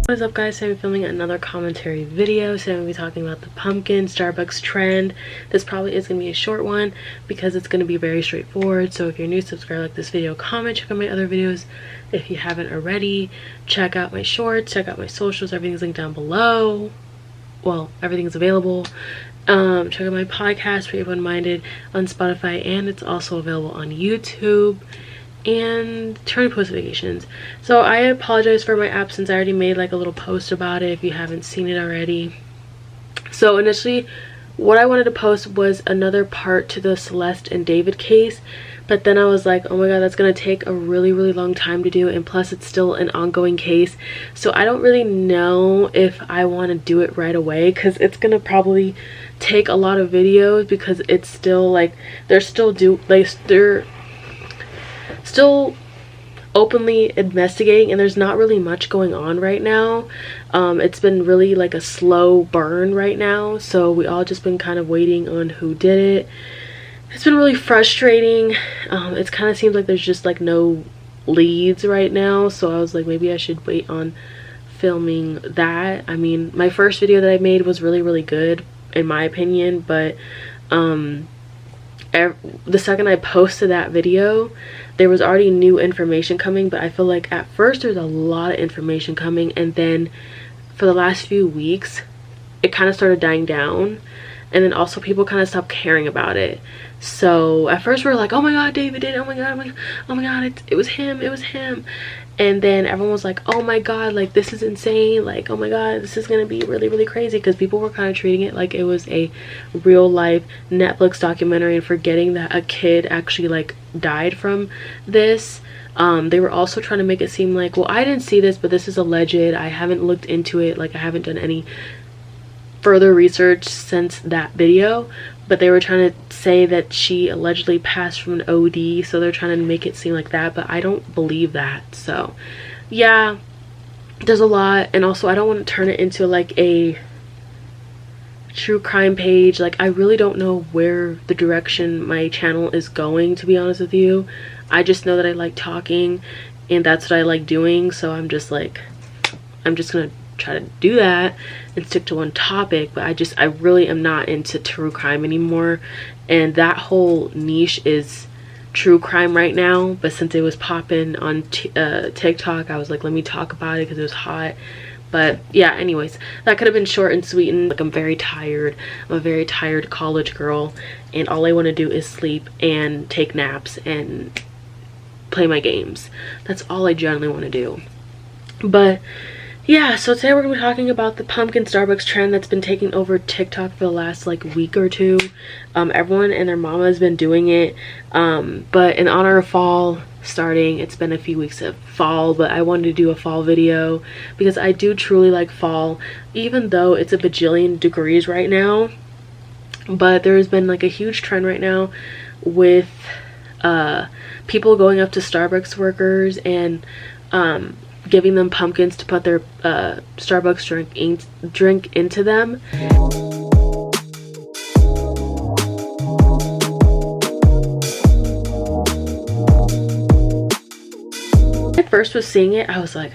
What is up, guys? Today I'm filming another commentary video. So I'm going to be talking about the pumpkin Starbucks trend. This probably is going to be a short one because it's going to be very straightforward. So if you're new, subscribe, like this video, comment, check out my other videos if you haven't already. Check out my shorts, check out my socials, everything's linked down below. Well, everything's available. Check out my podcast, For Everyone Minded, on Spotify, and it's also available on YouTube. And turn post notifications. So I apologize for my absence. I already made like a little post about it if you haven't seen it already. So initially what I wanted to post was another part to the Celeste and David case, but then I was like, oh my god, that's gonna take a really long time to do, and plus it's still an ongoing case, so I don't really know if I want to do it right away because it's gonna probably take a lot of videos because it's still like they're still openly investigating and there's not really much going on right now. It's been really like a slow burn right now, so we all just been kind of waiting on who did it. It's been really frustrating. It kind of seems like there's just like no leads right now, so I was like, maybe I should wait on filming that. I mean, my first video that I made was really good in my opinion, but the second I posted that video there was already new information coming, but I feel like at first there's a lot of information coming, and then for the last few weeks it kind of started dying down, and then also people kind of stopped caring about it. So at first we were like, oh my god, David did it, oh my god, oh my god, it was him. And then everyone was like, oh my god, like this is insane, like oh my god, this is gonna be really crazy, because people were kind of treating it like it was a real life Netflix documentary and forgetting that a kid actually like died from this. They were also trying to make it seem like, well, I didn't see this, but this is alleged, I haven't looked into it, like I haven't done any further research since that video, but they were trying to say that she allegedly passed from an OD, so they're trying to make it seem like that, but I don't believe that. So yeah, there's a lot, and also I don't want to turn it into like a true crime page. Like I really don't know where the direction my channel is going, to be honest with you. I just know that I like talking and that's what I like doing, so I'm just gonna try to do that and stick to one topic. But I really am not into true crime anymore, and that whole niche is true crime right now. But since it was popping on TikTok, I was like, let me talk about it because it was hot. But yeah, anyways, that could have been short and sweet. And like, I'm very tired. I'm a very tired college girl, and all I want to do is sleep and take naps and play my games. That's all I generally want to do. But yeah, so today we're going to be talking about the pumpkin Starbucks trend that's been taking over TikTok for the last like week or two. Everyone and their mama has been doing it, but in honor of fall starting, it's been a few weeks of fall, but I wanted to do a fall video because I do truly like fall, even though it's a bajillion degrees right now. But there's been like a huge trend right now with people going up to Starbucks workers and giving them pumpkins to put their Starbucks drink into them. When I first was seeing it, I was like,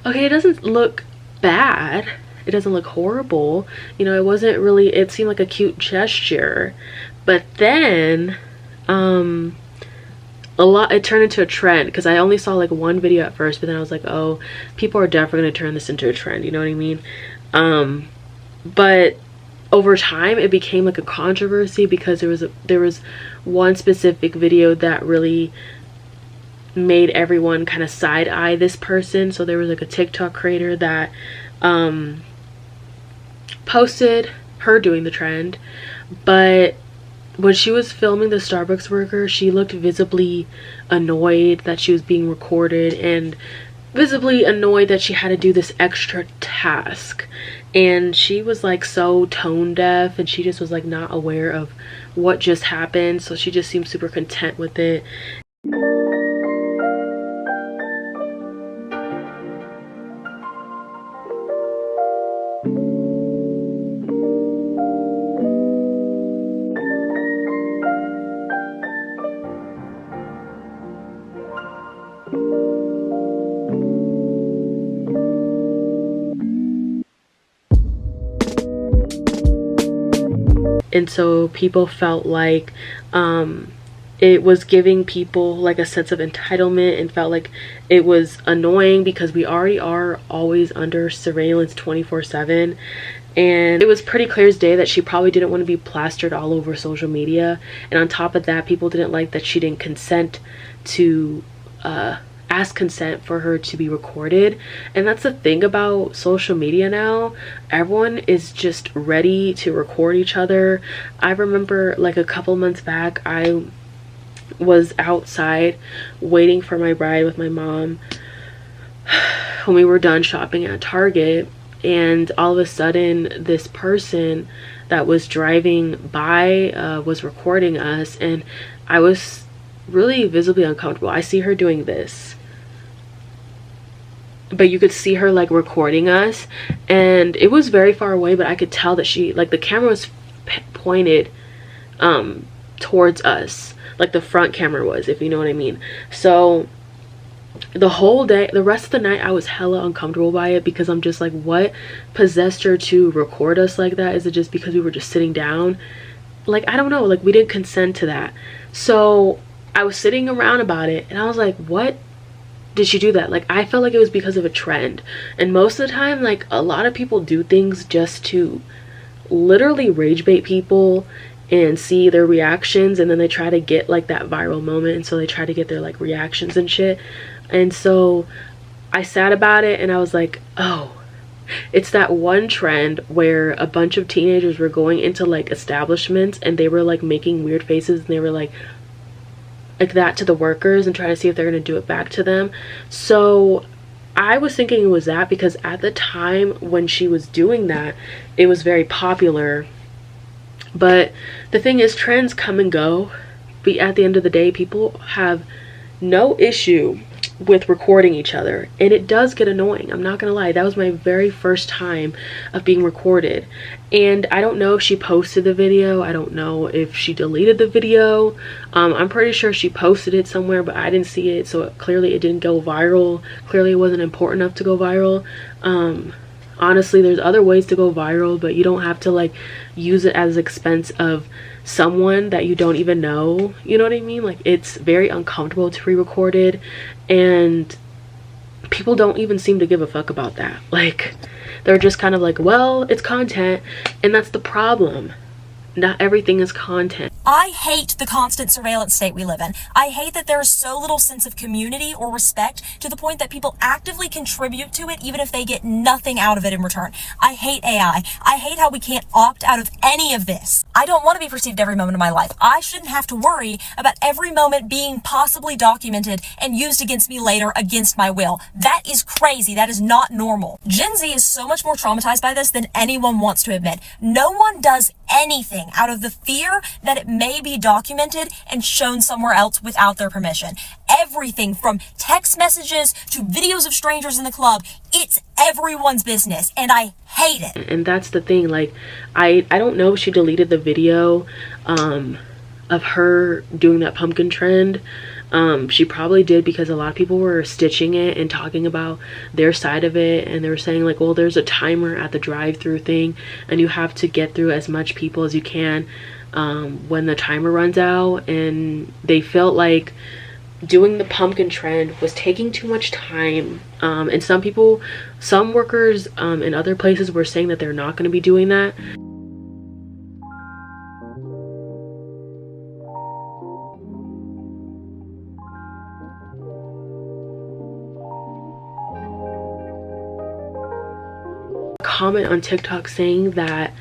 okay, it doesn't look bad, it doesn't look horrible, you know, it seemed like a cute gesture. But then it turned into a trend because I only saw like one video at first, but then I was like, oh, people are definitely going to turn this into a trend, you know what I mean? But over time it became like a controversy because there was one specific video that really made everyone kind of side-eye this person. So there was like a TikTok creator that posted her doing the trend, but when she was filming the Starbucks worker, she looked visibly annoyed that she was being recorded and visibly annoyed that she had to do this extra task. And she was like so tone deaf, and she just was like not aware of what just happened, so she just seemed super content with it. and so people felt like it was giving people like a sense of entitlement, and felt like it was annoying because we already are always under surveillance 24/7. And it was pretty clear as day that she probably didn't want to be plastered all over social media. And on top of that, people didn't like that she didn't consent to ask consent for her to be recorded. And that's the thing about social media now. Everyone is just ready to record each other. I remember like a couple months back, I was outside waiting for my bride with my mom when we were done shopping at Target, and all of a sudden this person that was driving by was recording us, and I was really visibly uncomfortable. I see her doing this, but you could see her like recording us, and it was very far away, but I could tell that she, like, the camera was pointed towards us, like the front camera was, if you know what I mean. So the whole day, the rest of the night, I was hella uncomfortable by it, because I'm just like, what possessed her to record us like that? Is it just because we were just sitting down? Like, I don't know, like, we didn't consent to that. So I was sitting around about it, and I was like, what did she do that? Like, I felt like it was because of a trend. And most of the time, like, a lot of people do things just to literally rage bait people and see their reactions, and then they try to get like that viral moment, and so they try to get their like reactions and shit. And so I sat about it, and I was like, oh, it's that one trend where a bunch of teenagers were going into like establishments, and they were like making weird faces, and they were like that to the workers, and trying to see if they're gonna do it back to them. So I was thinking it was that, because at the time when she was doing that, it was very popular. But the thing is, trends come and go, but at the end of the day, people have no issue with recording each other, and it does get annoying. I'm not gonna lie, that was my very first time of being recorded, and I don't know if she posted the video, I don't know if she deleted the video. I'm pretty sure she posted it somewhere, but I didn't see it, so clearly it didn't go viral. Clearly it wasn't important enough to go viral. Honestly, there's other ways to go viral, but you don't have to like use it as expense of someone that you don't even know. You know what I mean? Like, it's very uncomfortable to be recorded, and people don't even seem to give a fuck about that. Like, they're just kind of like, well, it's content, and that's the problem. Not everything is content. I hate the constant surveillance state we live in. I hate that there is so little sense of community or respect, to the point that people actively contribute to it even if they get nothing out of it in return. I hate AI. I hate how we can't opt out of any of this. I don't want to be perceived every moment of my life. I shouldn't have to worry about every moment being possibly documented and used against me later against my will. That is crazy. That is not normal. Gen Z is so much more traumatized by this than anyone wants to admit. No one does anything out of the fear that it may be documented and shown somewhere else without their permission. Everything from text messages to videos of strangers in the club, it's everyone's business, and I hate it. And that's the thing, like, I don't know if she deleted the video of her doing that pumpkin trend. She probably did, because a lot of people were stitching it and talking about their side of it, and they were saying like, well, there's a timer at the drive-through thing, and you have to get through as much people as you can when the timer runs out. And they felt like doing the pumpkin trend was taking too much time, and some workers in other places were saying that they're not going to be doing that. Comment on TikTok saying that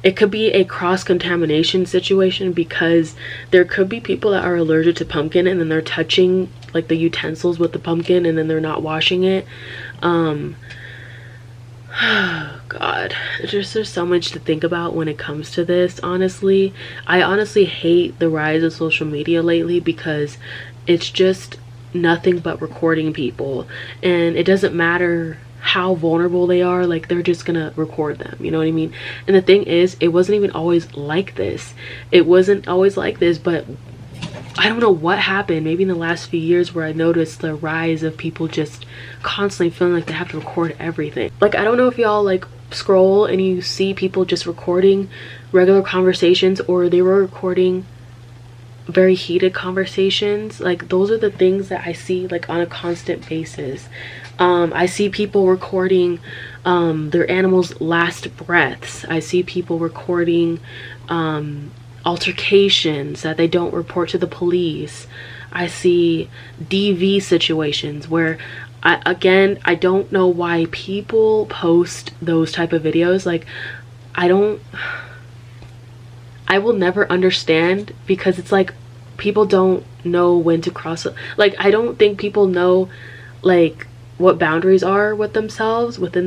it could be a cross-contamination situation, because there could be people that are allergic to pumpkin, and then they're touching like the utensils with the pumpkin, and then they're not washing it. God, there's so much to think about when it comes to this. Honestly, I honestly hate the rise of social media lately, because it's just nothing but recording people, and it doesn't matter how vulnerable they are, like, they're just gonna record them, you know what I mean? And the thing is, it wasn't even always like this. It wasn't always like this, but I don't know what happened, maybe in the last few years, where I noticed the rise of people just constantly feeling like they have to record everything. Like, I don't know if y'all like scroll and you see people just recording regular conversations, or they were recording very heated conversations. Like, those are the things that I see like on a constant basis. I see people recording their animals' last breaths. I see people recording altercations that they don't report to the police. I see DV situations where I don't know why people post those type of videos. Like, I will never understand, because it's like people don't know when to cross. Like, I don't think people know like what boundaries are within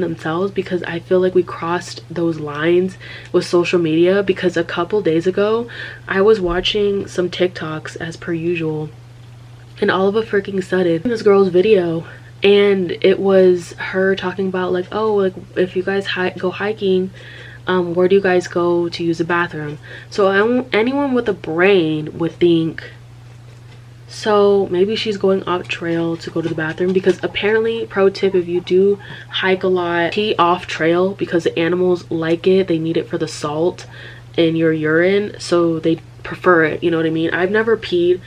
themselves, because I feel like we crossed those lines with social media. Because a couple days ago I was watching some TikToks as per usual, and all of a freaking sudden this girl's video, and it was her talking about like, oh, like if you guys go hiking, where do you guys go to use the bathroom? So anyone with a brain would think, so maybe she's going off trail to go to the bathroom, because apparently, pro tip, if you do hike a lot, pee off trail, because the animals like it. They need it for the salt in your urine, so they prefer it, you know what I mean? I've never peed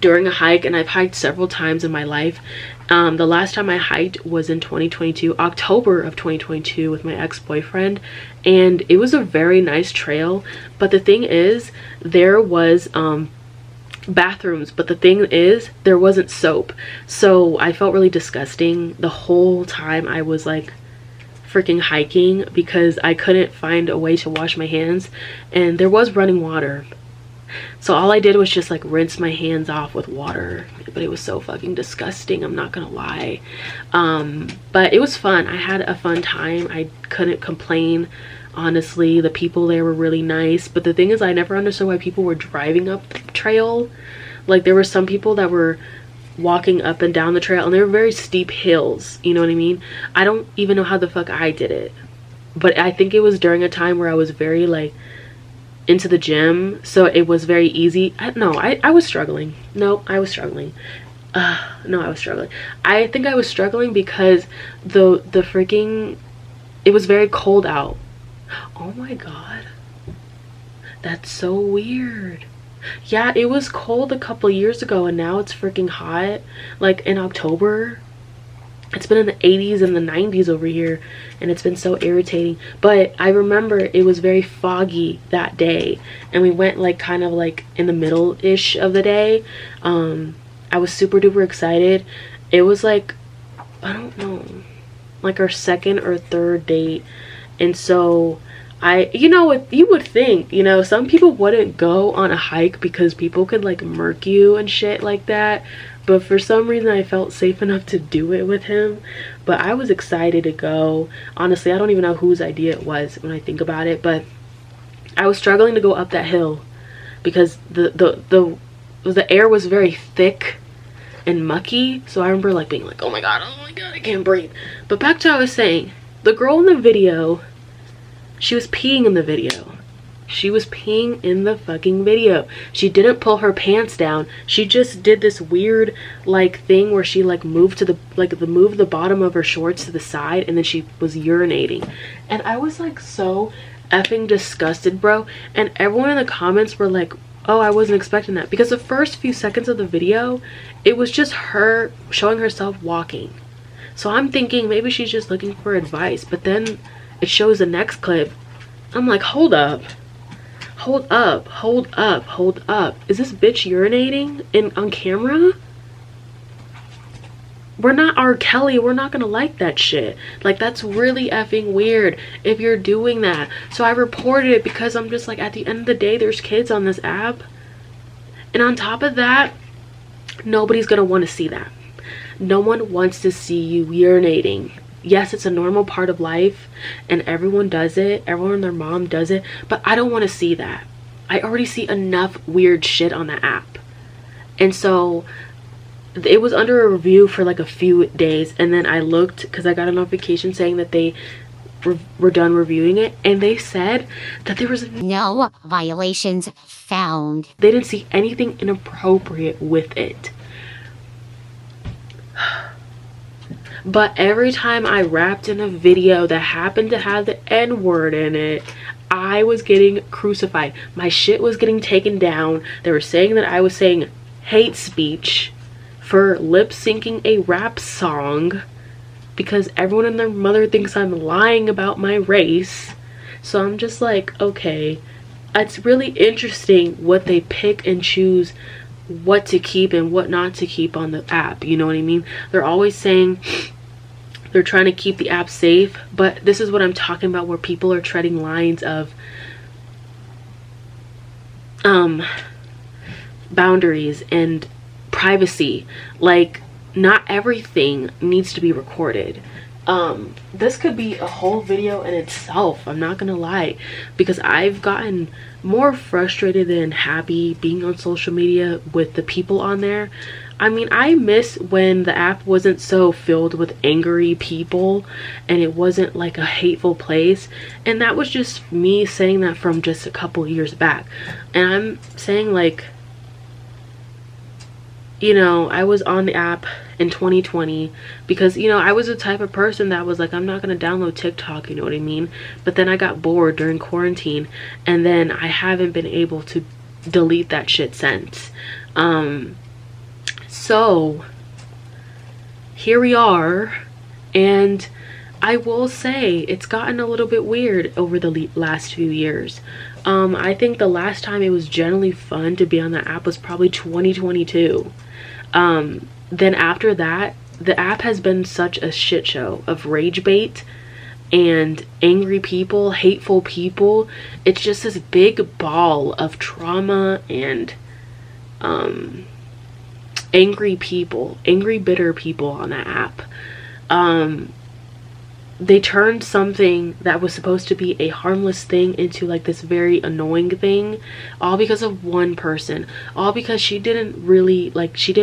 during a hike, and I've hiked several times in my life. The last time I hiked was in 2022, October of 2022, with my ex-boyfriend, and it was a very nice trail. But the thing is, there was bathrooms, but the thing is, there wasn't soap, so I felt really disgusting the whole time I was like freaking hiking, because I couldn't find a way to wash my hands, and there was running water. So all I did was just like rinse my hands off with water, but it was so fucking disgusting, I'm not gonna lie. But it was fun. I had a fun time. I couldn't complain. Honestly, the people there were really nice. But the thing is, I never understood why people were driving up the trail. Like, there were some people that were walking up and down the trail, and they were very steep hills, you know what I mean? I don't even know how the fuck I did it, but I think it was during a time where I was very like into the gym, so it was very easy. I was struggling. No, I was struggling. No, I was struggling. I think I was struggling because the freaking, it was very cold out. Oh my god, that's so weird. Yeah, it was cold a couple years ago, and now it's freaking hot. Like in October, it's been in the 80s and the 90s over here, and it's been so irritating. But I remember it was very foggy that day, and we went like kind of like in the middle-ish of the day. I was super duper excited. It was like, I don't know, like our second or third date. And so you know what, you would think, you know, some people wouldn't go on a hike because people could like murk you and shit like that, but for some reason I felt safe enough to do it with him. But I was excited to go. Honestly, I don't even know whose idea it was when I think about it, but I was struggling to go up that hill because the air was very thick and mucky. So I remember like being like, oh my god, I can't breathe. But back to what I was saying, the girl in the video, she was peeing in the video. She was peeing in the fucking video. She didn't pull her pants down. She just did this weird like thing where she like moved the bottom of her shorts to the side, and then she was urinating. And I was like so effing disgusted, bro. And everyone in the comments were like, oh, I wasn't expecting that, because the first few seconds of the video, it was just her showing herself walking. So I'm thinking maybe she's just looking for advice, but then it shows the next clip. I'm like, hold up, hold up, hold up, hold up. Is this bitch urinating on camera? We're not R. Kelly. We're not gonna like that shit. Like, that's really effing weird if you're doing that. So I reported it because I'm just like, at the end of the day, there's kids on this app. And on top of that, nobody's gonna want to see that. No one wants to see you urinating. Yes, it's a normal part of life and everyone does it. Everyone and their mom does it. But I don't want to see that. I already see enough weird shit on the app. And so it was under a review for like a few days, and then I looked because I got a notification saying that they were done reviewing it, and they said that there was no violations found. They didn't see anything inappropriate with it. But every time I rapped in a video that happened to have the N-word in it, I was getting crucified. My shit was getting taken down. They were saying that I was saying hate speech for lip syncing a rap song because everyone and their mother thinks I'm lying about my race. So I'm just like, okay, it's really interesting what they pick and choose, what to keep and what not to keep on the app. You know what I mean? They're always saying they're trying to keep the app safe, but this is what I'm talking about, where people are treading lines of boundaries and privacy. Like, not everything needs to be recorded. This could be a whole video in itself, I'm not gonna lie, because I've gotten more frustrated than happy being on social media with the people on there. I mean, I miss when the app wasn't so filled with angry people and it wasn't like a hateful place, and that was just me saying that from just a couple years back. And I'm saying, like, you know, I was on the app in 2020 because, you know, I was the type of person that was like, I'm not gonna download TikTok, you know what I mean? But then I got bored during quarantine, and then I haven't been able to delete that shit since. So here we are, and I will say it's gotten a little bit weird over the last few years. I think the last time it was generally fun to be on the app was probably 2022. Then after that, the app has been such a shit show of rage bait and angry people, hateful people. It's just this big ball of trauma and angry people, angry, bitter people on that app. They turned something that was supposed to be a harmless thing into like this very annoying thing, all because of one person, all because she didn't really, like, she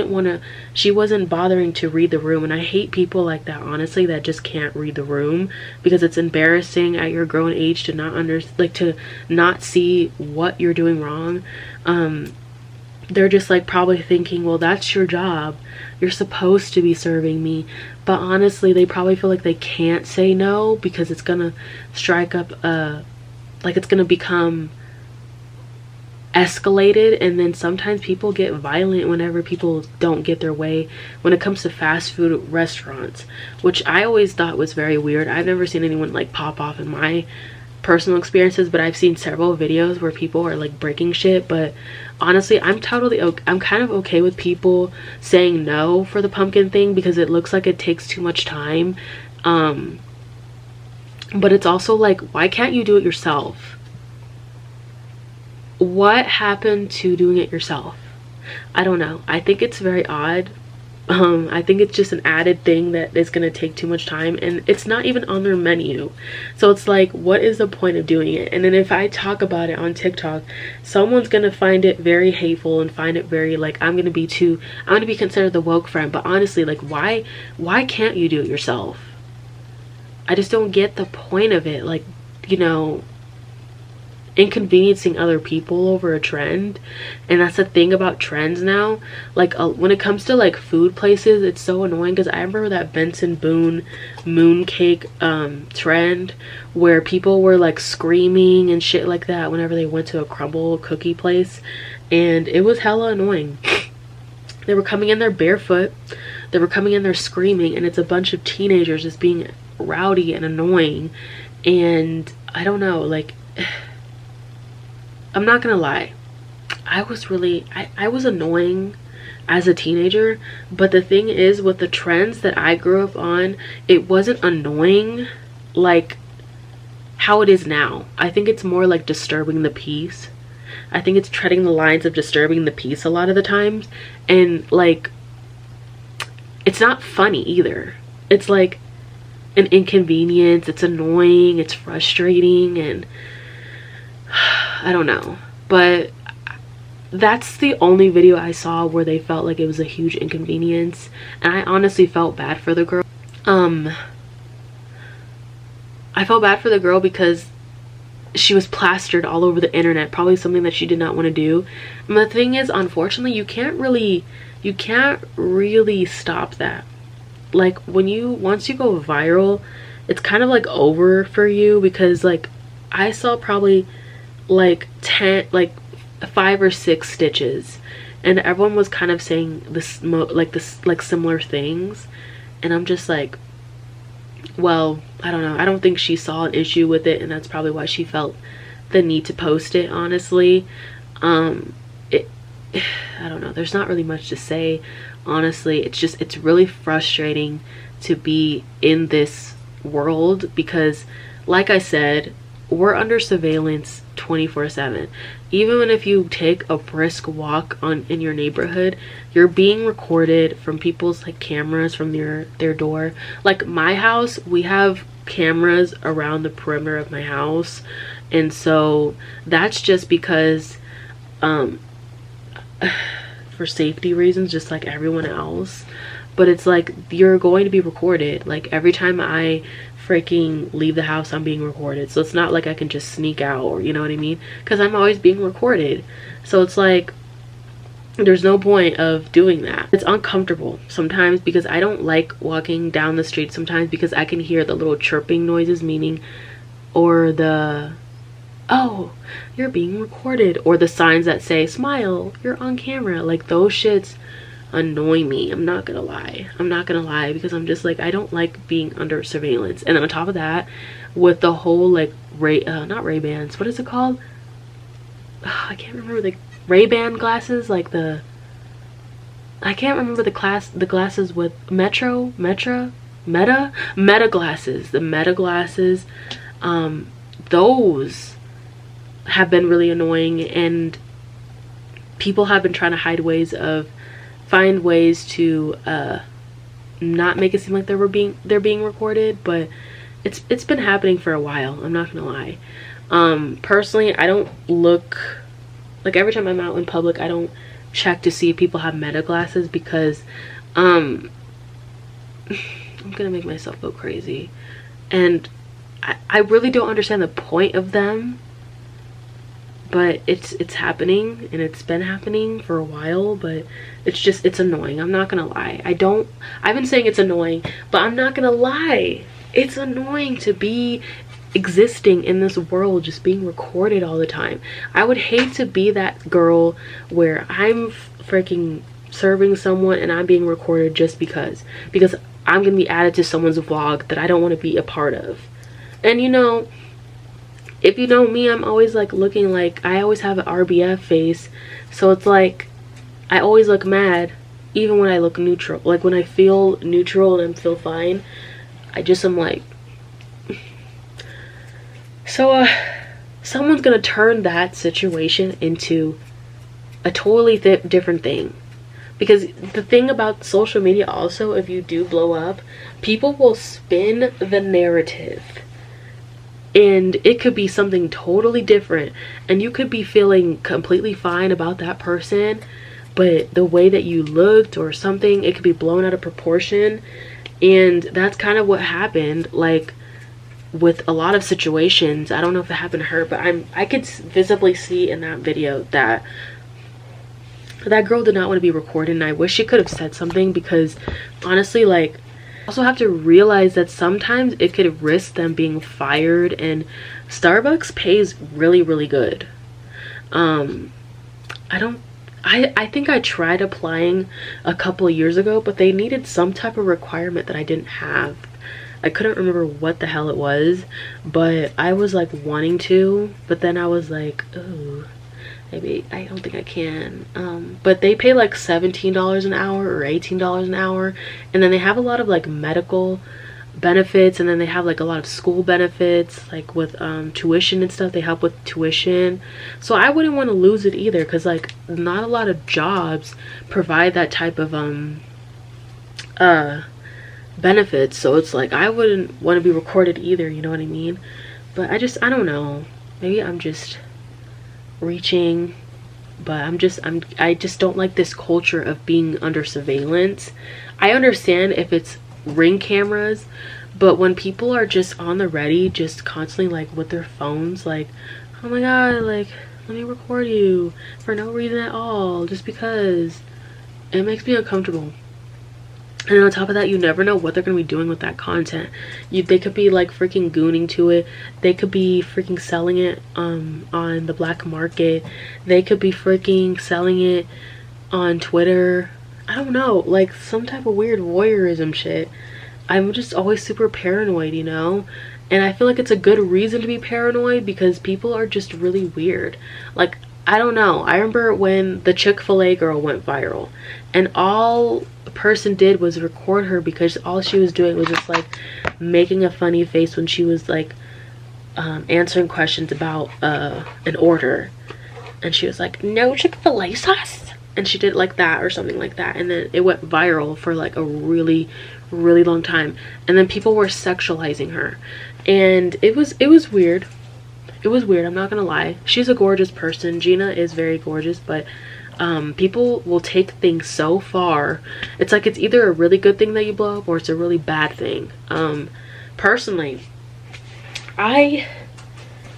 wasn't bothering to read the room. And I hate people like that, honestly, that just can't read the room, because it's embarrassing at your grown age to to not see what you're doing wrong. They're just like probably thinking, well, that's your job, you're supposed to be serving me. But honestly, they probably feel like they can't say no because it's gonna strike up like it's gonna become escalated. And then sometimes people get violent whenever people don't get their way when it comes to fast food restaurants, which I always thought was very weird. I've never seen anyone like pop off in my personal experiences, but I've seen several videos where people are like breaking shit. But honestly, I'm kind of okay with people saying no for the pumpkin thing because it looks like it takes too much time. But it's also like, why can't you do it yourself? What happened to doing it yourself? I don't know. I think it's very odd. I think it's just an added thing that is going to take too much time, and it's not even on their menu. So it's like, what is the point of doing it? And then if I talk about it on TikTok, someone's going to find it very hateful and find it very like, I'm going to be considered the woke friend. But honestly, like, why can't you do it yourself? I just don't get the point of it. Like, you know, inconveniencing other people over a trend. And that's the thing about trends now, like when it comes to like food places, it's so annoying because I remember that Benson Boone mooncake trend where people were like screaming and shit like that whenever they went to a crumble cookie place, and it was hella annoying. They were coming in there barefoot, they were coming in there screaming, and it's a bunch of teenagers just being rowdy and annoying. And I don't know, like, I'm not gonna lie, I was annoying as a teenager. But the thing is, with the trends that I grew up on, it wasn't annoying like how it is now. I think it's more like disturbing the peace. I think it's treading the lines of disturbing the peace a lot of the times. And like, it's not funny either. It's like an inconvenience, it's annoying, it's frustrating, and I don't know. But that's the only video I saw where they felt like it was a huge inconvenience, and I honestly felt bad for the girl. I felt bad for the girl because she was plastered all over the internet, probably something that she did not want to do. And the thing is, unfortunately, you can't really stop that. like once you go viral, it's kind of like over for you, because like I saw probably like 10, like 5 or 6 stitches, and everyone was kind of saying this similar things, and I'm just like, well, I don't know. I don't think she saw an issue with it, and that's probably why she felt the need to post it, honestly. It I don't know, there's not really much to say, honestly. It's really frustrating to be in this world, because like I said, we're under surveillance 24/7. Even if you take a brisk walk in your neighborhood, you're being recorded from people's like cameras from their door. Like my house, we have cameras around the perimeter of my house, and so that's just because for safety reasons, just like everyone else. But it's like, you're going to be recorded. Like every time I freaking leave the house, I'm being recorded. So it's not like I can just sneak out, or you know what I mean, because I'm always being recorded. So it's like, there's no point of doing that. It's uncomfortable sometimes, because I don't like walking down the street sometimes, because I can hear the little chirping noises, meaning, or the, oh, you're being recorded, or the signs that say smile, you're on camera. Like those shits annoy me. I'm not gonna lie, because I'm just like, I don't like being under surveillance. And then on top of that, with the whole like not Ray-Bans, what is it called, I can't remember, the Ray-Ban glasses, like the, I can't remember the glasses with meta glasses, the meta glasses. Those have been really annoying, and people have been trying to find ways to not make it seem like they're being recorded. But it's been happening for a while, I'm not gonna lie. Personally, I don't look, like every time I'm out in public, I don't check to see if people have meta glasses, because I'm gonna make myself go crazy, and I really don't understand the point of them. But it's happening, and it's been happening for a while. But it's annoying, I'm not gonna lie. I've been saying it's annoying, but I'm not gonna lie, it's annoying to be existing in this world, just being recorded all the time. I would hate to be that girl where I'm freaking serving someone and I'm being recorded just because I'm gonna be added to someone's vlog that I don't want to be a part of. And you know, if you know me, I'm always like looking like, I always have an RBF face, so it's like I always look mad even when I look neutral. Like when I feel neutral and I feel fine, I'm like, so someone's gonna turn that situation into a totally different thing. Because the thing about social media also, if you do blow up, people will spin the narrative, and it could be something totally different, and you could be feeling completely fine about that person, but the way that you looked or something, it could be blown out of proportion. And that's kind of what happened, like with a lot of situations. I don't know if it happened to her, but I could visibly see in that video that that girl did not want to be recorded, and I wish she could have said something, because honestly, like, also have to realize that sometimes it could risk them being fired, and Starbucks pays really good. I think I tried applying a couple of years ago, but they needed some type of requirement that I didn't have. I couldn't remember what the hell it was, but I was like wanting to, but then I was like, oh, maybe I don't think I can. But they pay like $17 an hour or $18 an hour, and then they have a lot of like medical benefits, and then they have like a lot of school benefits, like with tuition and stuff. They help with tuition, so I wouldn't want to lose it either, because like not a lot of jobs provide that type of benefits. So it's like I wouldn't want to be recorded either, you know what I mean? But I don't know, maybe I'm just reaching, but I just don't like this culture of being under surveillance. I understand if it's Ring cameras, but when people are just on the ready, just constantly like with their phones, like, oh my god, like, let me record you for no reason at all, just because, it makes me uncomfortable. And on top of that, you never know what they're gonna be doing with that content. They could be like freaking gooning to it. They could be freaking selling it on the black market. They could be freaking selling it on Twitter. I don't know, like some type of weird voyeurism shit. I'm just always super paranoid, you know? And I feel like it's a good reason to be paranoid because people are just really weird. Like, I don't know. I remember when the Chick-fil-A girl went viral and all a person did was record her because all she was doing was just like making a funny face when she was like answering questions about an order. And she was like, "No Chick-fil-A sauce?" And she did it like that or something like that. And then it went viral for like a really long time. And then people were sexualizing her. And it was weird. It was weird, I'm not gonna lie. She's a gorgeous person. Gina is very gorgeous, but people will take things so far. It's like it's either a really good thing that you blow up or it's a really bad thing. Personally, I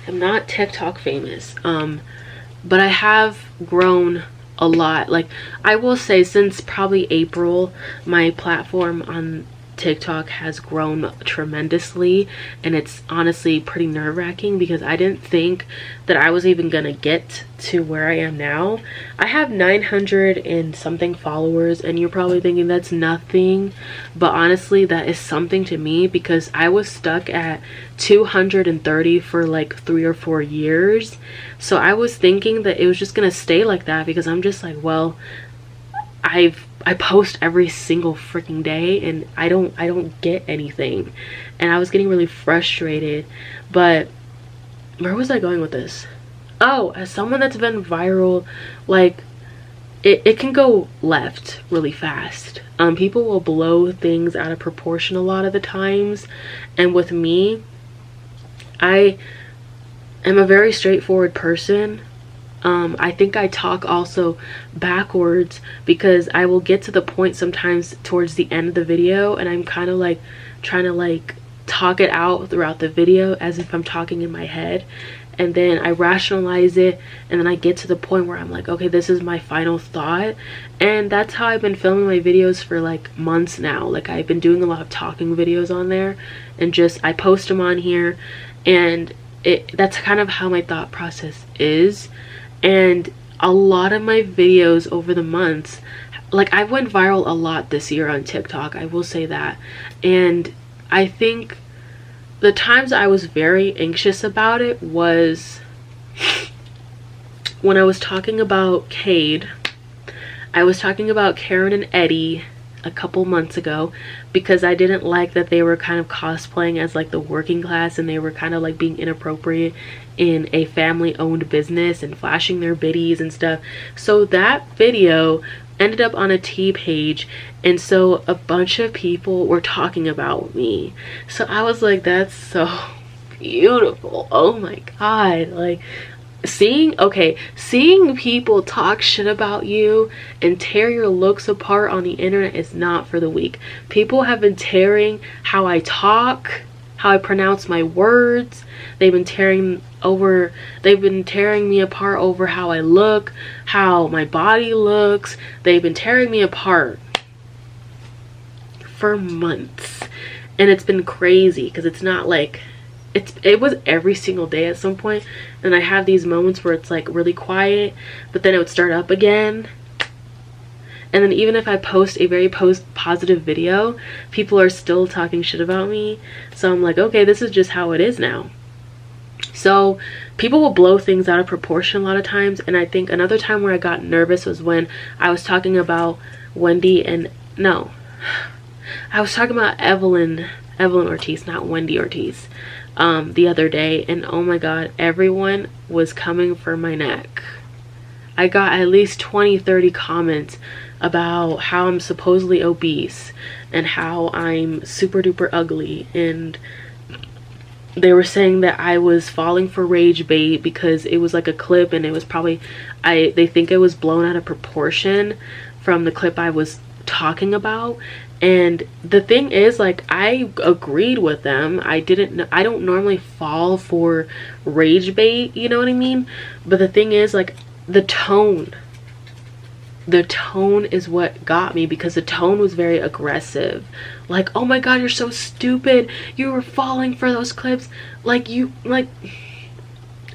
am not TikTok famous, but I have grown a lot. Like, I will say since probably April, my platform on TikTok has grown tremendously, and it's honestly pretty nerve-wracking because I didn't think that I was even gonna get to where I am now. I have 900 and something followers, and you're probably thinking that's nothing, but honestly that is something to me because I was stuck at 230 for like 3 or 4 years. So I was thinking that it was just gonna stay like that because I'm just like, well, I post every single freaking day and I don't get anything, and I was getting really frustrated. But where was I going with this? Oh, as someone that's been viral, like it can go left really fast. People will blow things out of proportion a lot of the times, and with me, I am a very straightforward person. I think I talk also backwards because I will get to the point sometimes towards the end of the video and I'm kind of like trying to like talk it out throughout the video as if I'm talking in my head, and then I rationalize it, and then I get to the point where I'm like, okay, this is my final thought. And that's how I've been filming my videos for like months now. Like, I've been doing a lot of talking videos on there, and just I post them on here, and that's kind of how my thought process is. And a lot of my videos over the months, like, I went viral a lot this year on TikTok, I will say that. And I think the times I was very anxious about it was when I was talking about Cade. I was talking about Karen and Eddie a couple months ago because I didn't like that they were kind of cosplaying as like the working class, and they were kind of like being inappropriate in a family owned business and flashing their biddies and stuff. So that video ended up on a T page, and so a bunch of people were talking about me. So I was like, that's so beautiful. Oh my god. Like, seeing people talk shit about you and tear your looks apart on the internet is not for the weak. People have been tearing how I talk, how I pronounce my words. They've been tearing me apart over how I look, how my body looks. They've been tearing me apart for months, and it's been crazy because it's not like it was every single day at some point. And I have these moments where it's like really quiet, but then it would start up again. And then even if I post a very positive video, people are still talking shit about me. So I'm like, okay, this is just how it is now. So people will blow things out of proportion a lot of times. And I think another time where I got nervous was when I was talking about I was talking about Evelyn Ortiz, not Wendy Ortiz, the other day, and oh my god, everyone was coming for my neck. I got at least 20-30 comments about how I'm supposedly obese and how I'm super duper ugly, and they were saying that I was falling for rage bait because it was like a clip, and it was probably they think it was blown out of proportion from the clip I was talking about. And the thing is, like, I agreed with them. I don't normally fall for rage bait, you know what I mean? But the thing is, like, the tone the tone is what got me, because the tone was very aggressive. Like, oh my god, you're so stupid, you were falling for those clips, like you like.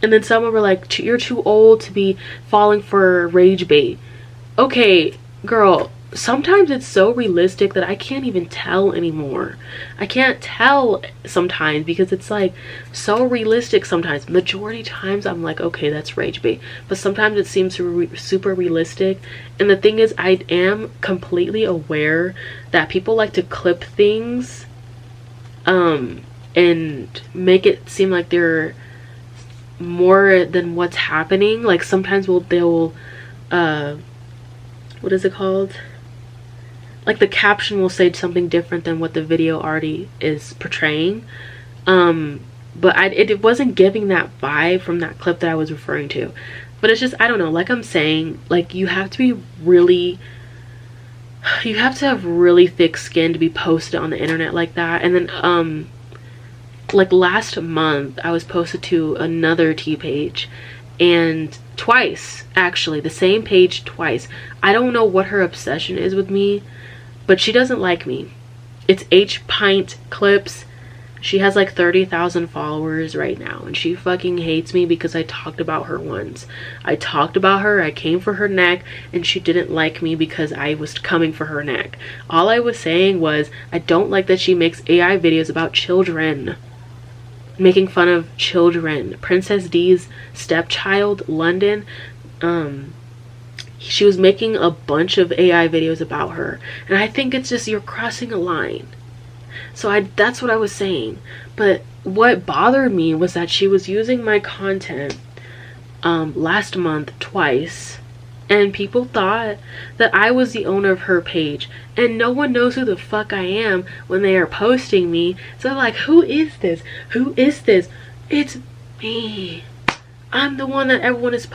And then someone were like, you're too old to be falling for rage bait. Okay, girl, sometimes it's so realistic that I can't even tell anymore. I can't tell sometimes, because it's like so realistic sometimes. Majority times I'm like, okay, that's rage bait. But sometimes it seems super realistic. And the thing is, I am completely aware that people like to clip things and make it seem like they're more than what's happening. Like sometimes they'll what is it called, like the caption will say something different than what the video already is portraying. But it wasn't giving that vibe from that clip that I was referring to. But it's just, I don't know, like I'm saying, like you have to have really thick skin to be posted on the internet like that. And then like last month I was posted to another tea page, and twice, actually, the same page twice. I don't know what her obsession is with me, but she doesn't like me. It's H Pint Clips. She has like 30,000 followers right now, and she fucking hates me because I talked about her once. I talked about her, I came for her neck, and she didn't like me because I was coming for her neck. All I was saying was, I don't like that she makes AI videos about children, making fun of children. Princess D's stepchild, London, she was making a bunch of AI videos about her, and I think it's just, you're crossing a line. So that's what I was saying. But what bothered me was that she was using my content last month twice, and people thought that I was the owner of her page, and no one knows who the fuck I am when they are posting me. So they're like, who is this? Who is this? It's me. I'm the one that everyone is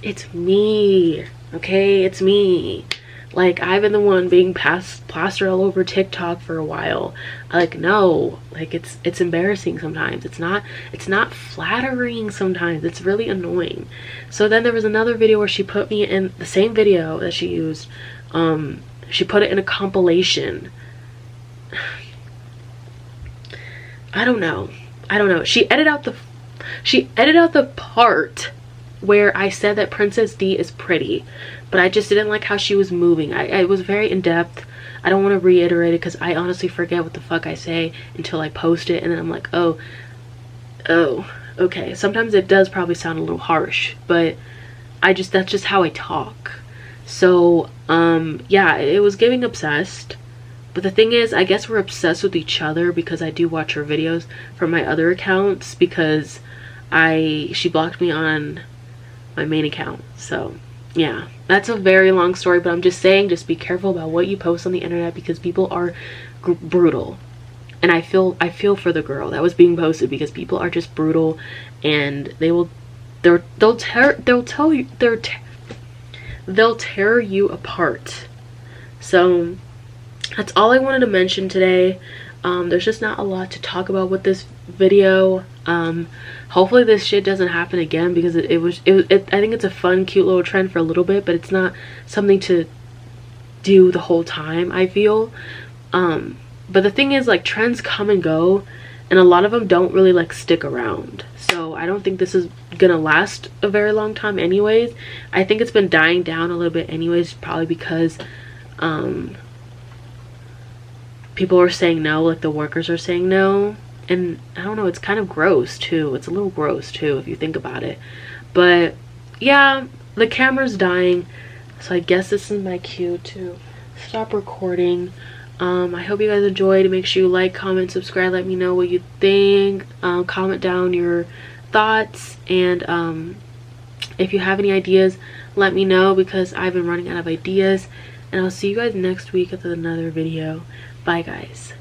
it's me, okay? It's me. Like, I've been the one being plastered all over TikTok for a while. Like, no, like it's embarrassing sometimes. It's not flattering sometimes. It's really annoying. So then there was another video where she put me in the same video that she used. She put it in a compilation. I don't know. She edited out the part where I said that Princess D is pretty, but I just didn't like how she was moving. I was very in-depth. I don't want to reiterate it because I honestly forget what the fuck I say until I post it, and then I'm like, oh, okay. Sometimes it does probably sound a little harsh, but that's just how I talk. So yeah, it was giving obsessed. But the thing is, I guess we're obsessed with each other because I do watch her videos from my other accounts, because she blocked me on my main account. So yeah, that's a very long story, but I'm just saying, just be careful about what you post on the internet, because people are brutal. And I feel for the girl that was being posted, because people are just brutal, and they'll tear you apart. So that's all I wanted to mention today. There's just not a lot to talk about with this video. Hopefully this shit doesn't happen again, because I think it's a fun, cute little trend for a little bit, but it's not something to do the whole time, I feel. But the thing is, like, trends come and go, and a lot of them don't really like stick around. So I don't think this is gonna last a very long time anyways. I think it's been dying down a little bit anyways, probably because people are saying no, like the workers are saying no. And I don't know, it's kind of gross too. It's a little gross too if you think about it. But yeah, the camera's dying, so I guess this is my cue to stop recording. I hope you guys enjoyed. Make sure you like, comment, subscribe, let me know what you think. Comment down your thoughts, and if you have any ideas, let me know, because I've been running out of ideas. And I'll see you guys next week with another video. Bye guys.